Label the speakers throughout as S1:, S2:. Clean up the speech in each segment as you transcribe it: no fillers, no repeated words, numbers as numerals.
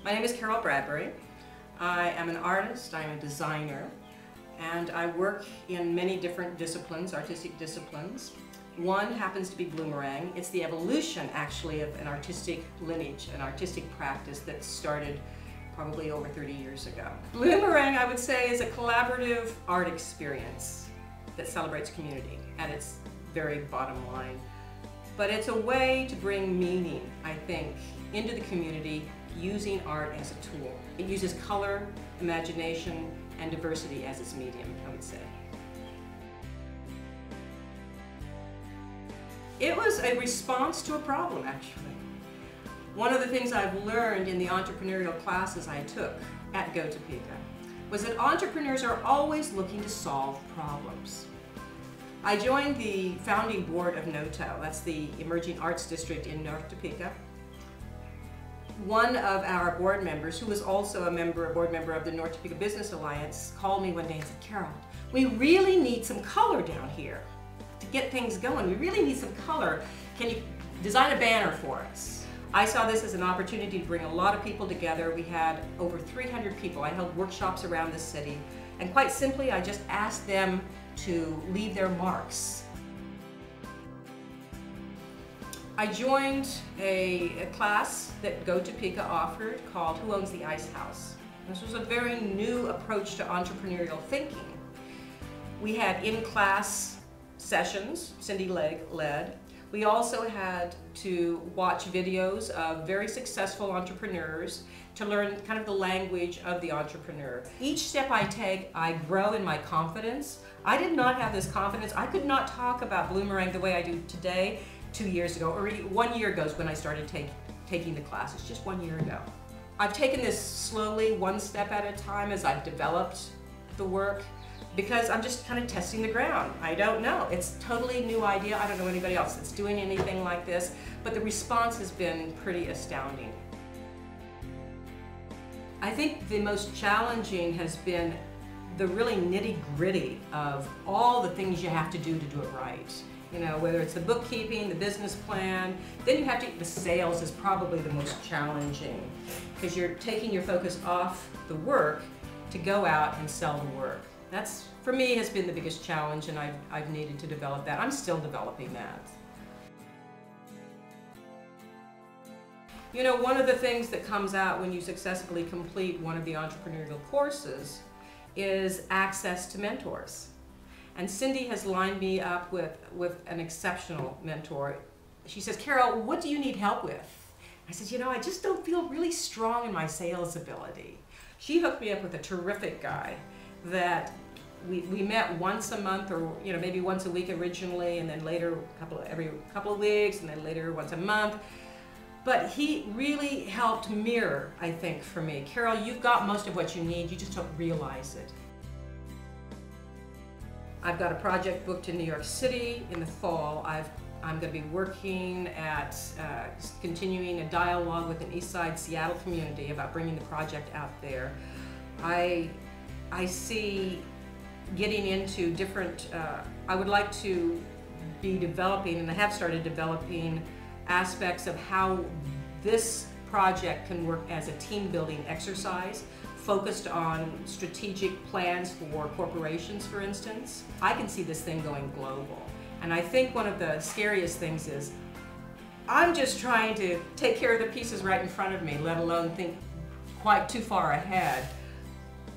S1: My name is Carol Bradbury. I am an artist, I'm a designer, and I work in many different disciplines, artistic disciplines. One happens to be Bloomerang. It's the evolution, actually, of an artistic lineage, an artistic practice that started probably over 30 years ago. Bloomerang, I would say, is a collaborative art experience that celebrates community at its very bottom line. But it's a way to bring meaning, I think, into the community using art as a tool. It uses color, imagination, and diversity as its medium, I would say. It was a response to a problem, actually. One of the things I've learned in the entrepreneurial classes I took at GO Topeka was that entrepreneurs are always looking to solve problems. I joined the founding board of NOTO, that's the Emerging Arts District in North Topeka. One of our board members, who was also a board member of the North Topeka Business Alliance, called me one day and said, "Carol, we really need some color down here to get things going. We really need some color. Can you design a banner for us?" I saw this as an opportunity to bring a lot of people together. We had over 300 people. I held workshops around the city, and quite simply, I just asked them to leave their marks. I joined a class that GO Topeka offered called Who Owns the Ice House? This was a very new approach to entrepreneurial thinking. We had in-class sessions, Cindy Legg led. We also had to watch videos of very successful entrepreneurs to learn kind of the language of the entrepreneur. Each step I take, I grow in my confidence. I did not have this confidence. I could not talk about Bloomerang the way I do today 2 years ago, or 1 year ago is when I started taking the classes, just 1 year ago. I've taken this slowly, one step at a time as I've developed the work, because I'm just kind of testing the ground. I don't know. It's a totally new idea. I don't know anybody else that's doing anything like this, but the response has been pretty astounding. I think the most challenging has been the really nitty-gritty of all the things you have to do it right. You know, whether it's the bookkeeping, the business plan, then you have to, the sales is probably the most challenging, because you're taking your focus off the work to go out and sell the work. That's, for me, has been the biggest challenge, and I've needed to develop that. I'm still developing that. You know, one of the things that comes out when you successfully complete one of the entrepreneurial courses is access to mentors. And Cindy has lined me up with an exceptional mentor. She says, "Carol, what do you need help with?" I said, "You know, I just don't feel really strong in my sales ability." She hooked me up with a terrific guy that we met once a month, or maybe once a week originally, and then later every couple of weeks, and then later once a month. But he really helped mirror, I think, for me. "Carol, you've got most of what you need, you just don't realize it." I've got a project booked in New York City in the fall. I'm going to be working at continuing a dialogue with an East Side Seattle community about bringing the project out there. I see getting into different, I would like to be developing, and I have started developing, aspects of how this project can work as a team building exercise, focused on strategic plans for corporations, for instance. I can see this thing going global. And I think one of the scariest things is I'm just trying to take care of the pieces right in front of me, let alone think quite too far ahead.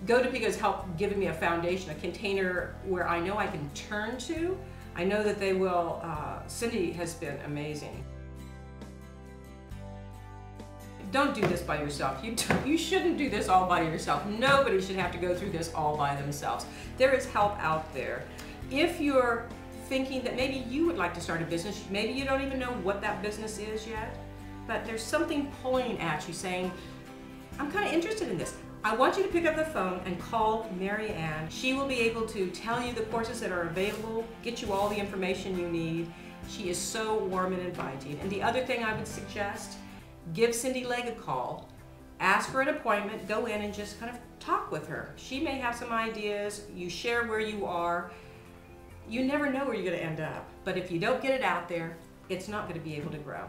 S1: GO Topeka has helped giving me a foundation, a container where I know I can turn to. I know that they will, Cindy has been amazing. Don't do this by yourself. You shouldn't do this all by yourself. Nobody should have to go through this all by themselves. There is help out there. If you're thinking that maybe you would like to start a business, maybe you don't even know what that business is yet, but there's something pulling at you saying, "I'm kind of interested in this." I want you to pick up the phone and call Mary Ann. She will be able to tell you the courses that are available, get you all the information you need. She is so warm and inviting. And the other thing I would suggest, give Cindy Legg a call, ask for an appointment, go in and just kind of talk with her. She may have some ideas, you share where you are. You never know where you're going to end up, but if you don't get it out there, it's not going to be able to grow.